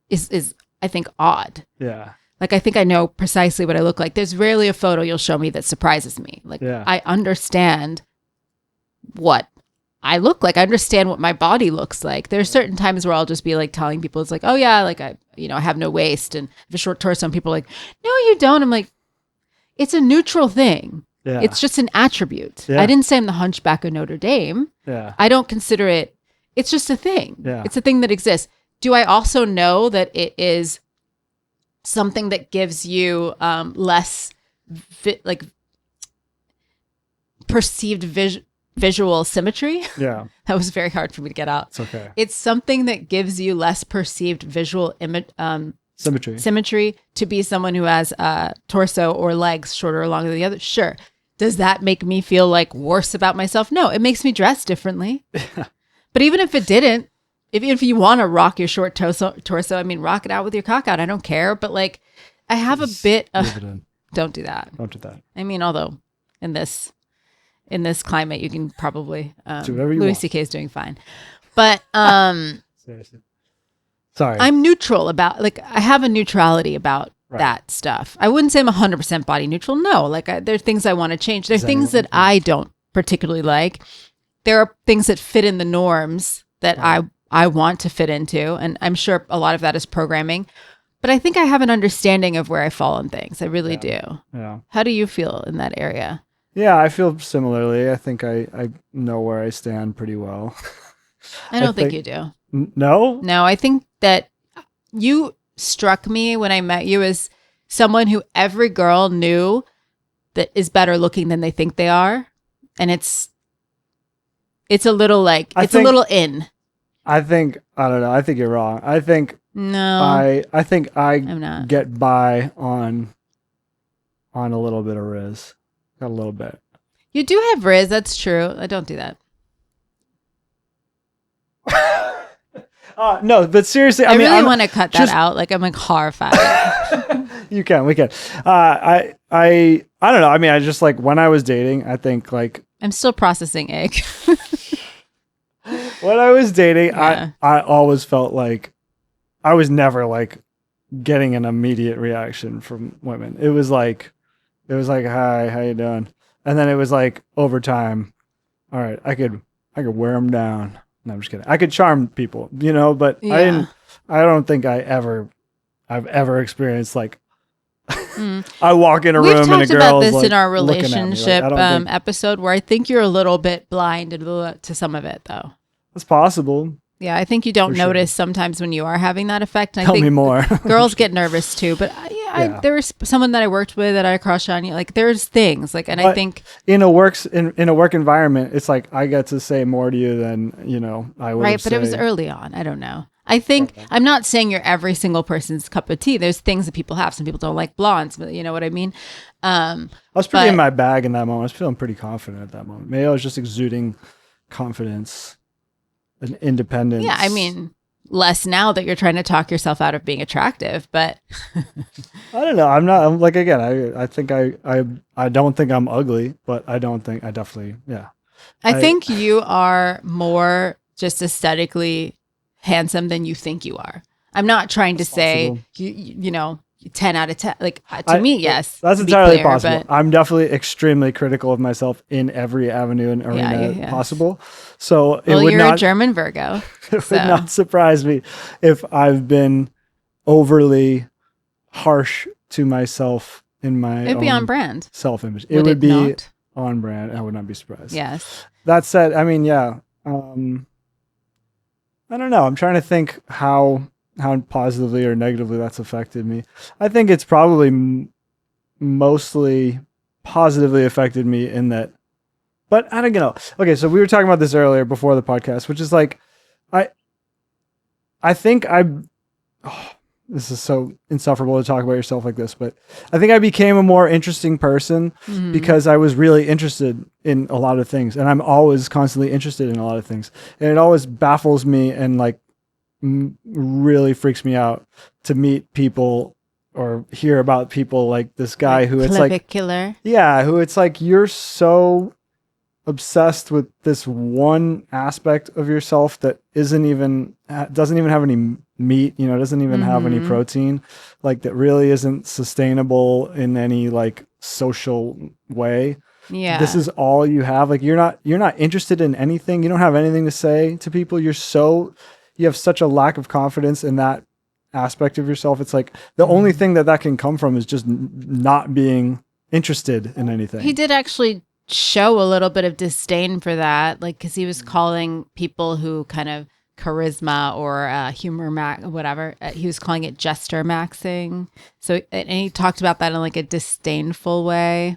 is I think odd. Yeah. Like, I think I know precisely what I look like. There's rarely a photo you'll show me that surprises me. Like, I understand what I look like. I understand what my body looks like. There's certain times where I'll just be like telling people, it's like, oh yeah, like I have no waist and have a short torso. And people are like, no, you don't. I'm like, it's a neutral thing. Yeah. It's just an attribute. Yeah. I didn't say I'm the Hunchback of Notre Dame. Yeah. I don't consider it. It's just a thing. Yeah. It's a thing that exists. Do I also know that it is something that gives you less perceived visual symmetry? Yeah. That was very hard for me to get out. It's okay. It's something that gives you less perceived visual symmetry to be someone who has a torso or legs shorter or longer than the other. Sure. Does that make me feel like worse about myself? No, it makes me dress differently. But even if it didn't, if you want to rock your short torso, I mean, rock it out with your cock out. I don't care. But like, I have a bit of, don't do that. Don't do that. I mean, although in this climate, you can probably, do whatever you Louis want. C.K. is doing fine. But Seriously. Sorry. I'm neutral about, like, I have a neutrality about that stuff. I wouldn't say I'm 100% body neutral. No, like there are things I want to change. There are things that I don't particularly like. There are things that fit in the norms that I want to fit into. And I'm sure a lot of that is programming. But I think I have an understanding of where I fall on things. I really do. Yeah. How do you feel in that area? Yeah, I feel similarly. I think I know where I stand pretty well. I don't think you do. No? No, I think that you struck me when I met you as someone who every girl knew that is better looking than they think they are. And it's a little like, a little in. I don't know. I think you're wrong. I think I think I'm not. get by on a little bit of Riz. Got a little bit. You do have Riz, that's true. I don't do that. No, but seriously, I mean, really want to cut that out. Like, I'm like horrified. We can. I don't know. I mean, I just like when I was dating, I think like I'm still processing egg. when I was dating, I always felt like I was never like getting an immediate reaction from women. It was like, hi, how you doing? And then it was like over time, all right, I could wear them down. No, I'm just kidding. I could charm people, you know, but I don't think I've ever experienced like I walk in a room and a girl's We've talked about this like, in our looking at me. relationship Like, I don't think episode where I think you're a little bit blind to some of it, though. it's possible. Yeah, I think you don't For sure. notice sometimes when you are having that effect. And Tell I think me more. girls get nervous too, but Yeah. there was someone that I worked with that I crushed on. Like there's things like, and I But think in a work environment, it's like I get to say more to you than I would. right, but it was early on. I don't know. I think I'm not saying you're every single person's cup of tea. There's things that people have. Some people don't like blondes, but you know what I mean. I was pretty in my bag in that moment. I was feeling pretty confident at that moment. Maybe I was just exuding confidence and independence. Yeah, I mean, less now that you're trying to talk yourself out of being attractive, but I don't know. I'm like, again, I think I don't think I'm ugly, but I definitely, yeah. I think you are more just aesthetically handsome than you think you are. I'm not trying to say, you know, 10 out of 10. Like to me, yes. That's entirely possible. I'm definitely extremely critical of myself in every avenue and arena possible. So you're a German Virgo. It would not surprise me if I've been overly harsh to myself in my It'd be on brand. Self-image. It would be on brand. I would not be surprised. Yes. That said, I mean, yeah. I don't know. I'm trying to think how positively or negatively that's affected me. I think it's probably mostly positively affected me in that, but I don't know. Okay, so we were talking about this earlier before the podcast, which is like, I think this is so insufferable to talk about yourself like this, but I think I became a more interesting person because I was really interested in a lot of things, and I'm always constantly interested in a lot of things, and it always baffles me and like really freaks me out to meet people or hear about people like this guy who it's clavicular. Like, yeah, who it's like, you're so obsessed with this one aspect of yourself that doesn't even have any meat, doesn't even have any protein, like that really isn't sustainable in any like social way. Yeah. This is all you have. Like you're not interested in anything. You don't have anything to say to people. You have such a lack of confidence in that aspect of yourself. It's like the only thing that can come from is just not being interested in anything. He did actually show a little bit of disdain for that, like because he was calling people who kind of charisma or humor whatever, he was calling it jester maxing. So and he talked about that in like a disdainful way.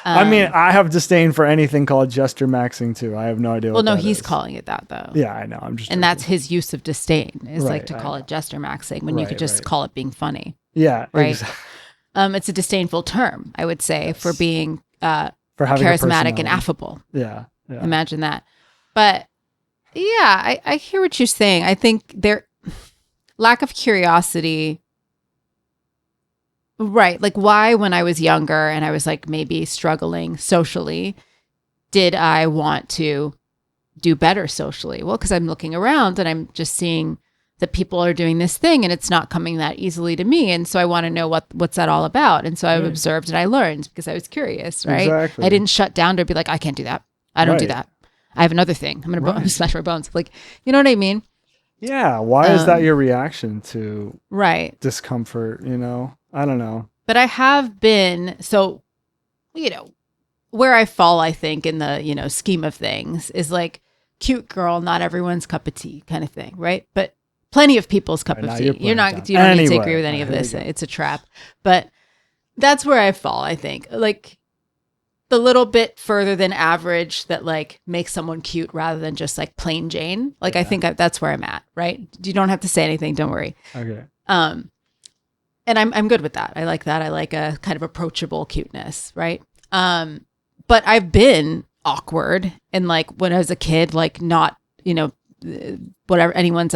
I mean, I have disdain for anything called jester maxing too. I have no idea. Well, no, he's calling it that though. Yeah, I know. I'm just, and that's his use of disdain is like to call it jester maxing when you could just call it being funny. Yeah, right. Exactly. It's a disdainful term, I would say, for being for having charismatic and affable. Yeah. Imagine that. But yeah, I hear what you're saying. I think their lack of curiosity. Right. Like why, when I was younger and I was like maybe struggling socially, did I want to do better socially? Well, because I'm looking around and I'm just seeing that people are doing this thing and it's not coming that easily to me. And so I want to know what's that all about. And so I've observed and I learned because I was curious, right? Exactly. I didn't shut down to be like, I can't do that. I don't do that. I have another thing. I'm going to smash my bones. Like, you know what I mean? Yeah. Why is that your reaction to discomfort? I don't know. But I have been, so, where I fall, I think, in the, scheme of things is like cute girl, not everyone's cup of tea kind of thing, right? But plenty of people's cup of tea. You don't need to agree with any of this. It's a trap. But that's where I fall, I think. Like the little bit further than average that like makes someone cute rather than just like plain Jane. Like I think that's where I'm at, right? You don't have to say anything. Don't worry. Okay. And I'm good with that. I like that. I like a kind of approachable cuteness, right? But I've been awkward and like when I was a kid, like not, whatever anyone's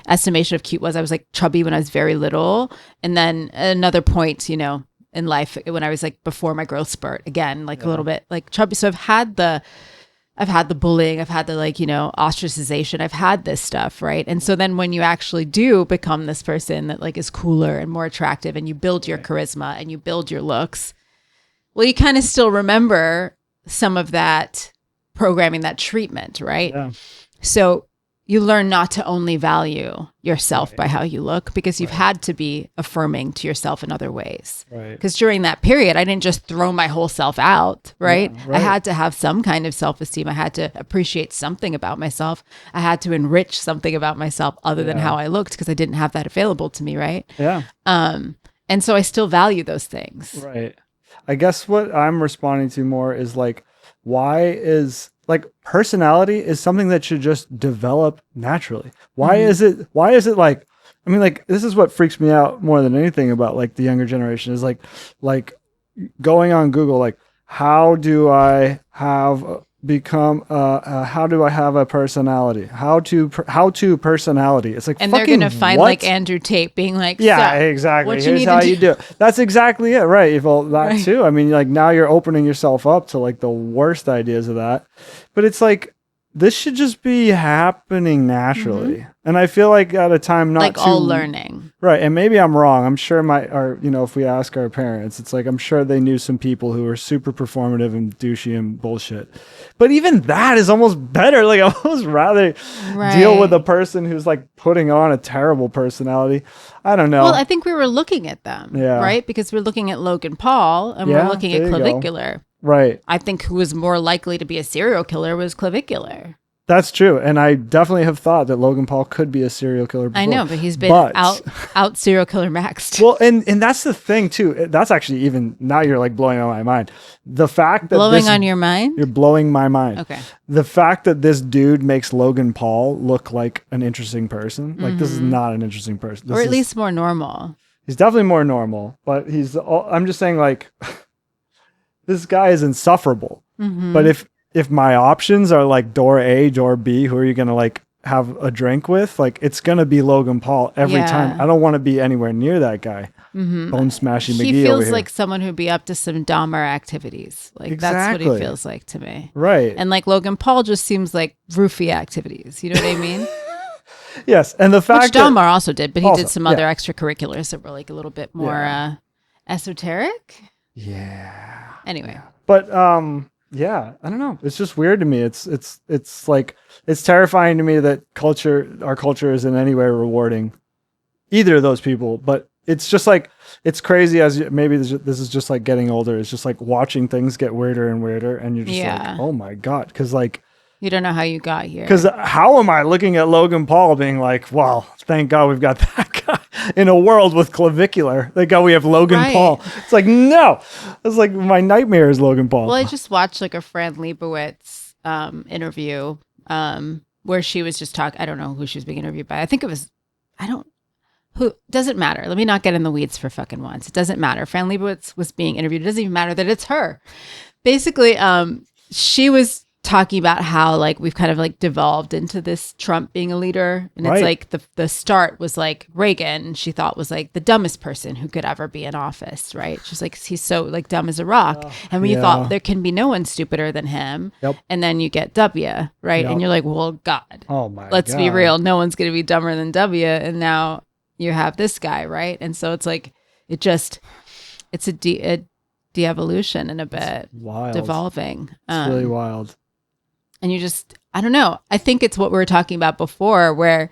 estimation of cute was. I was like chubby when I was very little. And then another point, in life when I was like before my growth spurt, again, like a little bit like chubby. So I've had the bullying, I've had the like, ostracization, I've had this stuff, right? And so then when you actually do become this person that like is cooler and more attractive and you build your charisma and you build your looks, well, you kind of still remember some of that programming, that treatment, right? Yeah. So you learn not to only value yourself by how you look because you've had to be affirming to yourself in other ways. Right. Because during that period, I didn't just throw my whole self out, right? Yeah, right? I had to have some kind of self-esteem. I had to appreciate something about myself. I had to enrich something about myself other than how I looked because I didn't have that available to me, right? Yeah. And And so I still value those things. Right. I guess what I'm responding to more is like, why is like personality is something that should just develop naturally. Why is it like, I mean, like, this is what freaks me out more than anything about like the younger generation is like going on Google, like, how do I have how do I have a personality? How to personality? It's like, And they're fucking gonna find what? like Andrew Tate being like, Yeah, so, exactly. what you Here's need how to you do it. That's exactly it, right? Well, that Right. too. I mean, like, now you're opening yourself up to like the worst ideas of that. But it's like, this should just be happening naturally. And I feel like at a time not like too all learning. right. And maybe I'm wrong. I'm sure if we ask our parents, it's like, I'm sure they knew some people who were super performative and douchey and bullshit. But even that is almost better. Like, I almost rather deal with a person who's like putting on a terrible personality. I don't know. Well, I think we were looking at them, Yeah. right? Because we're looking at Logan Paul and Yeah, we're looking there at you go. clavicular. Right. I think who was more likely to be a serial killer was clavicular. That's true. And I definitely have thought that Logan Paul could be a serial killer before. I know, but he's been out serial killer maxed. Well, and that's the thing too. That's actually, even now you're like blowing on my mind. The fact that Blowing on your mind? you're blowing my mind. Okay. The fact that this dude makes Logan Paul look like an interesting person. Like, this is not an interesting person. This Or at is- least more normal. he's definitely more normal, but I'm just saying, like, this guy is insufferable. But if my options are like door A, door B, who are you going to like have a drink with? Like, it's going to be Logan Paul every Yeah. time. I don't want to be anywhere near that guy. Bone smashing McGee He over feels here. like someone who'd be up to some Dahmer activities. Like, that's what Exactly. he feels like to me. Right. And like Logan Paul just seems like roofie activities. You know what I mean? Yes. And the Which fact that Dahmer also did, but he Also, did some yeah. other extracurriculars that were like a little bit more esoteric. yeah. Anyway. But yeah, I don't know. It's just weird to me. It's like, it's terrifying to me that our culture is in any way rewarding either of those people. But it's just like, it's crazy maybe this is just like getting older. It's just like watching things get weirder and weirder, and you're just like, oh my God, because like, You don't know how you got here. because how am I looking at Logan Paul being like, well, thank God we've got that guy in a world with clavicular. Thank God we have Logan Right. Paul. It's like, no, it's like my nightmare is Logan Paul. Well, I just watched like a Fran Lebowitz interview where she was just talking. I don't know who she was being interviewed by. I think it was, doesn't matter. Let me not get in the weeds for fucking once. It doesn't matter. Fran Lebowitz was being interviewed. It doesn't even matter that it's her. Basically, she was talking about how like we've kind of like devolved into this Trump being a leader, and it's Right. like the start was like Reagan, she thought was like the dumbest person who could ever be in office, right? She's like, he's so like dumb as a rock, and we yeah. thought there can be no one stupider than him. Yep. And then you get W, right? Yep. And you're like, well, God, Oh my let's be God. real, no one's gonna be dumber than W, and now you have this guy, right? And so it's like it's a de-evolution in a bit, Wild. devolving. It's really wild. And you just, I don't know. I think it's what we were talking about before, where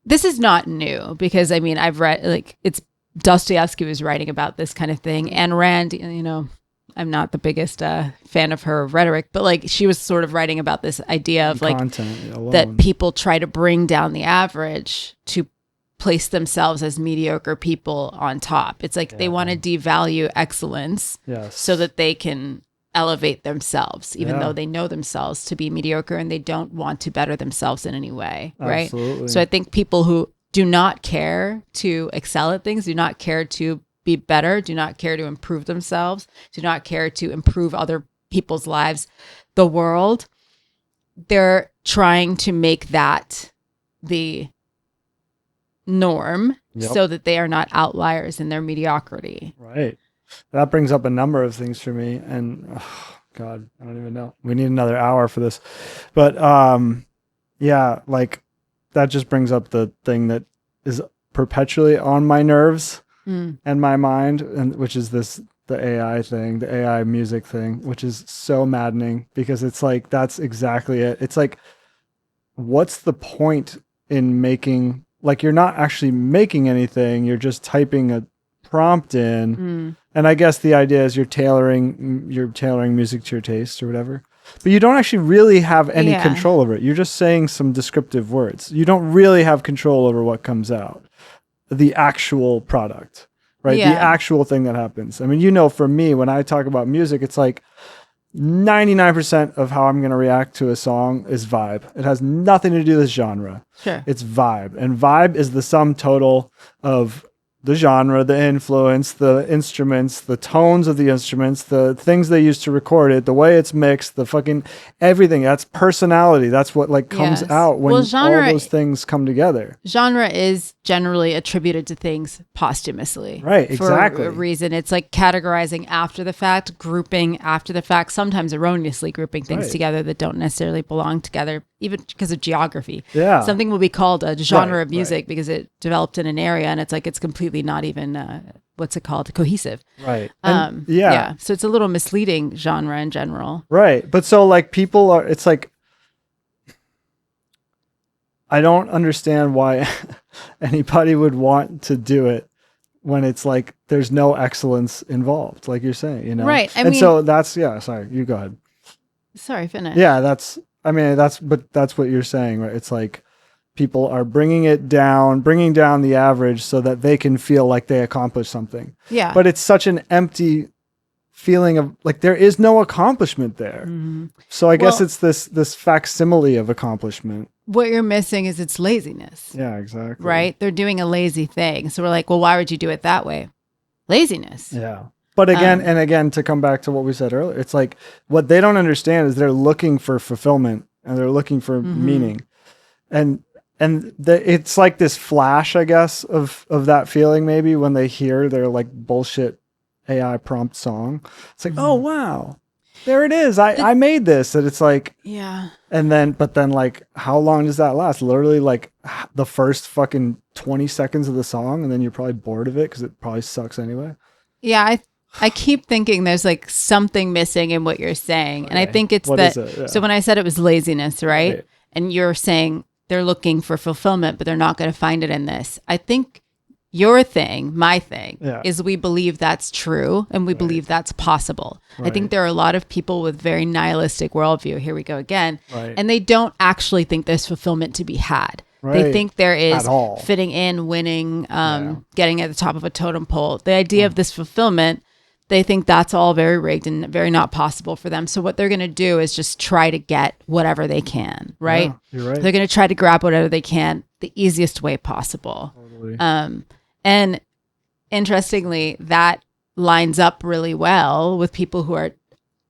this is not new, because I mean, I've read, like, it's Dostoevsky was writing about this kind of thing. And Rand, you know, I'm not the biggest fan of her rhetoric, but like she was sort of writing about this idea of like Content alone. that people try to bring down the average to place themselves as mediocre people on top. It's like they want to devalue excellence Yes. so that they can elevate themselves, even Yeah. though they know themselves to be mediocre and they don't want to better themselves in any way. Right. Absolutely. So I think people who do not care to excel at things, do not care to be better, do not care to improve themselves, do not care to improve other people's lives, the world, they're trying to make that the norm. Yep. So that they are not outliers in their mediocrity. Right. That brings up a number of things for me. And God, I don't even know. We need another hour for this. But yeah, like that just brings up the thing that is perpetually on my nerves and my mind, and which is the AI thing, the AI music thing, which is so maddening, because it's like, that's exactly it. It's like, what's the point in making, like, you're not actually making anything, you're just typing a prompt in, and I guess the idea is you're tailoring music to your taste or whatever, but you don't actually really have any control over it. You're just saying some descriptive words. You don't really have control over what comes out. the actual product, right? Yeah. The actual thing that happens. I mean, you know, for me, when I talk about music, it's like 99% of how I'm going to react to a song is vibe. It has nothing to do with genre. Sure. It's vibe. And vibe is the sum total of the genre, the influence, the instruments, the tones of the instruments, the things they use to record it, the way it's mixed, the fucking everything. That's personality. That's what like comes Yes. out when Well, genre- all those things come together. Genre is generally attributed to things posthumously. Right, For exactly. a reason. It's like categorizing after the fact, grouping after the fact, sometimes erroneously grouping things Right. together that don't necessarily belong together, even because of geography. Yeah. Something will be called a genre Right, of music right. because it developed in an area and it's like it's completely not even, what's it called? Cohesive. Right. And, So it's a little misleading genre in general. Right. But so like people are, it's like, I don't understand why anybody would want to do it when it's like there's no excellence involved, like you're saying, you know? Right. I and mean- so that's, sorry, you go ahead. Sorry, finish. Yeah, that's what you're saying, right? It's like people are bringing down the average so that they can feel like they accomplished something. Yeah. But it's such an empty feeling of like there is no accomplishment there. Mhm. So I guess Well- it's this facsimile of accomplishment. What you're missing is it's laziness. Yeah, exactly. Right? They're doing a lazy thing. So we're like, well, why would you do it that way? Laziness. Yeah. But again, to come back to what we said earlier, it's like what they don't understand is they're looking for fulfillment and they're looking for meaning. And it's like this flash, I guess, of that feeling maybe when they hear their like bullshit AI prompt song. It's like, oh, wow, there it is. I made this. And it's like, Yeah. but then like, how long does that last? Literally like the first fucking 20 seconds of the song. And then you're probably bored of it because it probably sucks anyway. Yeah. I keep thinking there's like something missing in what you're saying. And I think it's What that. is it? Yeah. So when I said it was laziness, right? Right. And you're saying they're looking for fulfillment, but they're not going to find it in this. I think your thing, my thing, Yeah. is we believe that's true and we believe that's possible. I Right. think there are a lot of people with very nihilistic worldview. Here we go again. Right. And they don't actually think there's fulfillment to be had. Right. They think there is At all. fitting in, winning, getting at the top of a totem pole. The idea of this fulfillment, they think that's all very rigged and very not possible for them. So what they're going to do is just try to get whatever they can, right? Yeah, you're right. They're going to try to grab whatever they can the easiest way possible. Totally. And interestingly, that lines up really well with people who are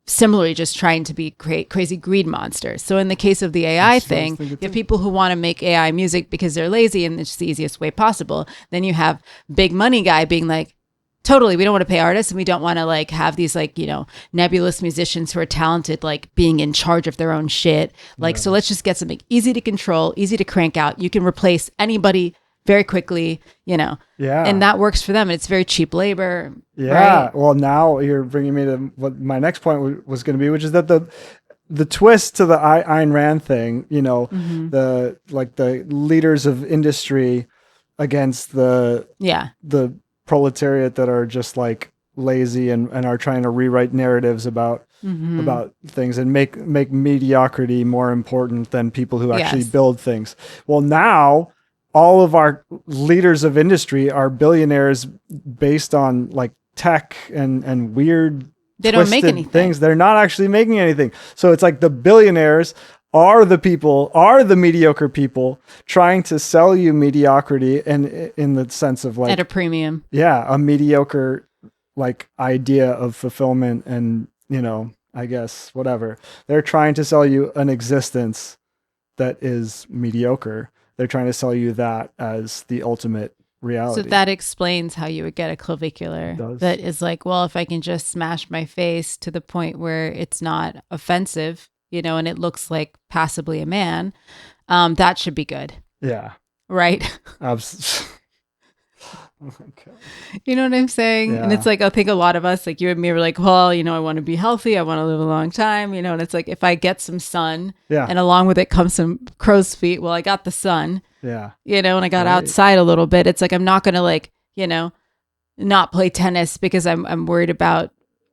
similarly just trying to be crazy greed monsters. So in the case of the AI That's what I was thing, you thinking have too. people who want to make AI music because they're lazy and it's the easiest way possible. Then you have big money guy being like, totally, we don't want to pay artists and we don't want to like have these like, nebulous musicians who are talented, like being in charge of their own shit. Like, so let's just get something easy to control, easy to crank out. You can replace anybody very quickly, Yeah. and that works for them. It's very cheap labor. Yeah. Right? Well, now you're bringing me to what my next point was going to be, which is that the twist to the Ayn Rand thing, the leaders of industry against the proletariat that are just like lazy and are trying to rewrite narratives about things and make mediocrity more important than people who actually Yes. build things. Well, now all of our leaders of industry are billionaires based on like tech and weird They don't make twisted anything. things. They're not actually making anything. So it's like the billionaires are the mediocre people trying to sell you mediocrity and in the sense of like At a premium. a mediocre like idea of fulfillment and I guess whatever. They're trying to sell you an existence that is mediocre. They're trying to sell you that as the ultimate reality. So that explains how you would get a clavicular It does. that is like, well, if I can just smash my face to the point where it's not offensive, and it looks like passably a man, that should be good. Yeah. Right. Oh my God. You know what I'm saying? And Yeah. it's like, I think a lot of us, like you and me, were like, well, I want to be healthy. I want to live a long time, and it's like, if I get some sun Yeah. and along with it comes some crow's feet, well, I got the sun, Yeah. and I got Right. outside a little bit. It's like, I'm not going to like, not play tennis because I'm worried about,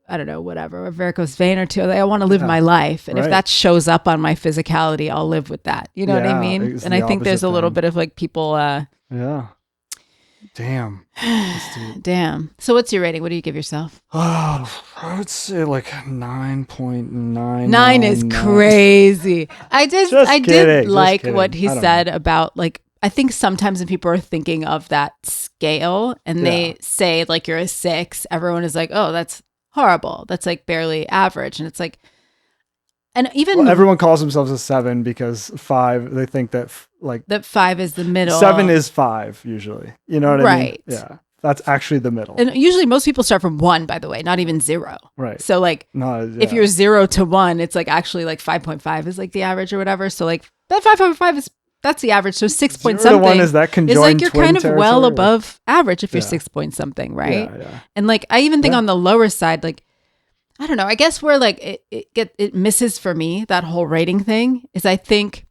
I don't know, whatever, a varicose vein or two. Like, I want to live my life. And if Right. that shows up on my physicality, I'll live with that. You know what I Yeah, mean? it's And the I think there's a opposite little thing. bit of like people, Yeah. Damn. Let's do it. Damn. So what's your rating? What do you give yourself? Oh, I would say like 9.9. 9 is crazy. I did kidding, like just what kidding. he I don't said about like, I think sometimes when people are thinking of that scale and they say like you're a 6, everyone is like, oh, that's horrible. That's like barely average. And it's like, and even everyone calls themselves a 7 because 5, they think that that 5 is the middle. 7 is 5 usually. You know what I mean? Right. Yeah. That's actually the middle. And usually most people start from 1, by the way, not even 0. Right. So like if you're 0 to 1, it's like actually like 5.5 is like the average or whatever. So like that 5.5 that's the average. So 6 point 0 to something 1 is that conjoined is like you're twin kind of well territory? above average if you're 6 point something, right? Yeah. And like I even think on the lower side, like I don't know, I guess where like it misses for me, that whole rating thing, is I think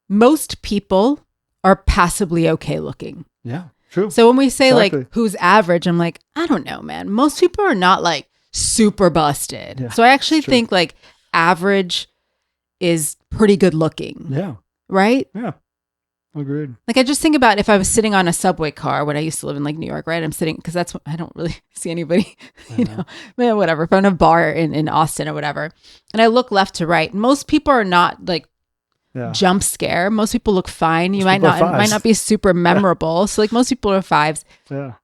most people are passably okay looking. Yeah. True. So when we say Exactly. like who's average, I'm like, I don't know, man. Most people are not like super busted. Yeah, so I actually true. think like average is pretty good looking. Yeah. Right? Yeah. Agreed. Like I just think about if I was sitting on a subway car when I used to live in like New York, right? I'm sitting because that's what I don't really see anybody, man, whatever. If I'm in a bar in Austin or whatever, and I look left to right, most people are not like jump scare. Most people look fine. You might not, it might not be super memorable. So like most people are 5s. Yeah.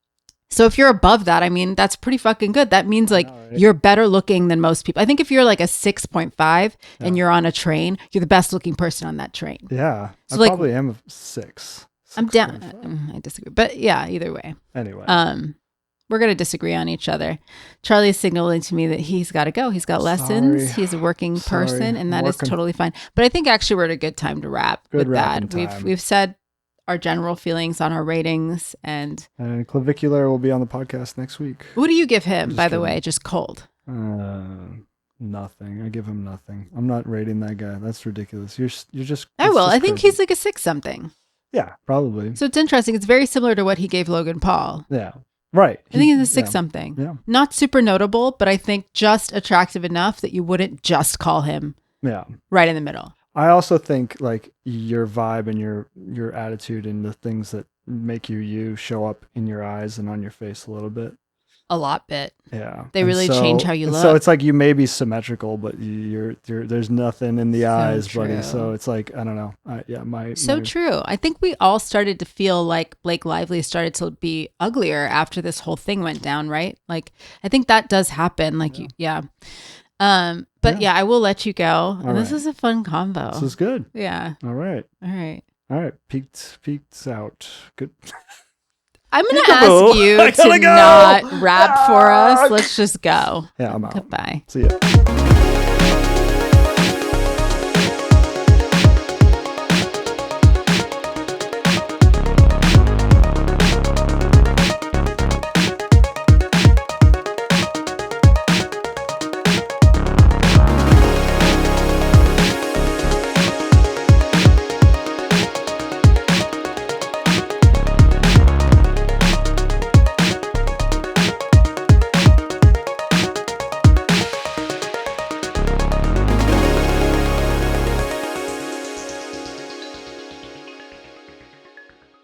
So if you're above that, I mean, that's pretty fucking good. That means like you're better looking than most people. I think if you're like a 6.5 and you're on a train, you're the best looking person on that train. Yeah. So I like, probably am a 6. I'm down. I disagree. But yeah, either way. Anyway. We're going to disagree on each other. Charlie's signaling to me that he's got to go. He's got lessons. Sorry. He's a working person, and that is working. totally fine. But I think actually we're at a good time to wrap Good with that. wrapping time. We've said our general feelings on our ratings. And clavicular will be on the podcast next week. what do you give him, Just by the kidding. way? Just cold. Nothing. I give him nothing. I'm not rating that guy. That's ridiculous. You're just. I it's will. just I think crazy. he's like a 6 something. Yeah, probably. So it's interesting. It's very similar to what he gave Logan Paul. Yeah. Right. I think he's a 6 something. Yeah. Not super notable, but I think just attractive enough that you wouldn't just call him right in the middle. I also think like your vibe and your attitude and the things that make you show up in your eyes and on your face a little bit. A lot bit. Yeah. They really change how you look. So it's like you may be symmetrical, but you're there's nothing in the eyes, true. buddy. So it's like, I don't know. True. I think we all started to feel like Blake Lively started to be uglier after this whole thing went down, right? Like, I think that does happen. Like, but I will let you go. And this is a fun combo. This is good. Yeah. All right. Peeked out. Good. I'm going to ask you to not rap for us. Let's just go. Yeah, I'm out. Goodbye. See ya.